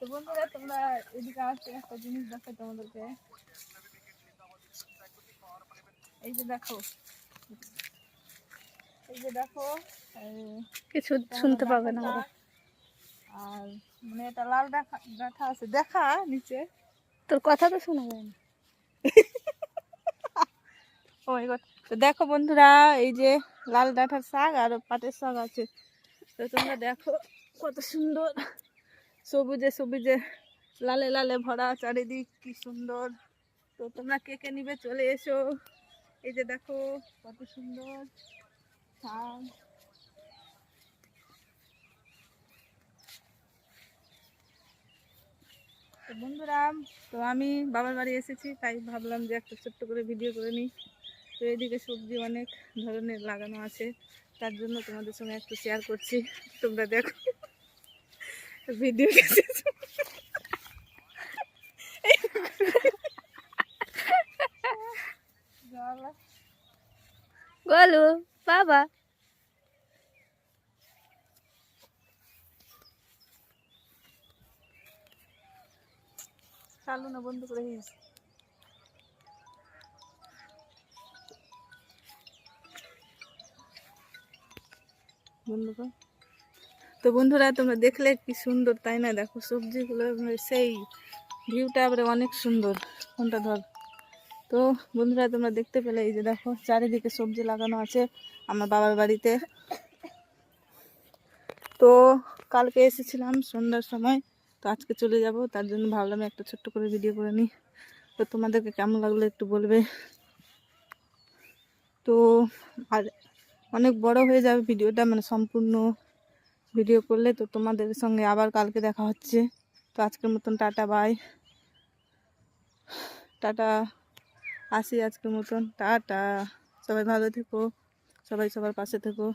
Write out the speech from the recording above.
তো বন্ধুরা তোমরা এদিকে আসতে একটা জিনিস দেখো তোমাদেরকে। এই যে দেখো, এই যে দেখো, কিছু শুনতে পাবে না ওরা। আর মানে এটা লাল ডাঁটা আছে, দেখা নিচে। তোর কথা তো শোনা যায় না। ও মাই গড। তো দেখো বন্ধুরা, এই যে লাল ডাঁটার শাক আর পাটের শাক আছে। তো তোমরা দেখো কত সুন্দর, সবুজে সবুজে লালে লালে ভরা চারিদিক, কি সুন্দর। তো তোমরা কে কে নিবে চলে এসো। এই যে দেখো কত সুন্দর শাক। তো বন্ধুরা, তো আমি বাবার বাড়ি এসেছি, তাই ভাবলাম যে একটা ছোট্ট করে ভিডিও করে নিই। তো এদিকে সবজি অনেক ধরনের লাগানো আছে, তার জন্য তোমাদের সঙ্গে একটু শেয়ার করছি। তোমরা দেখো ভিডিও। গোলু বাবা, চালু না বন্ধ করে দিয়েছি। বন্ধ কর। তো বন্ধুরা তোমরা দেখলে কি সুন্দর, তাই না? দেখো সবজিগুলো সেই ভিউটা অনেক সুন্দর। কোনটা ধর। তো বন্ধুরা তোমরা দেখতে পেলে, এই যে দেখো চারিদিকে সবজি লাগানো আছে আমার বাবার বাড়িতে। তো কালকে এসেছিলাম সন্ধ্যার সময়, তো আজকে চলে যাব, তার জন্য ভাবলাম একটা ছোট্ট করে ভিডিও করে নিই। তো তোমাদেরকে কেমন লাগলো একটু বলবে। তো আর অনেক বড় হয়ে যাবে ভিডিওটা, মানে সম্পূর্ণ ভিডিও করলে। তো তোমাদের সঙ্গে আবার কালকে দেখা হচ্ছে। তো আজকের মতন টাটা বাই, টাটা, আসি আজকের মতন, টাটা। সবাই ভালো থেকো, সবাই সবার পাশে থেকো।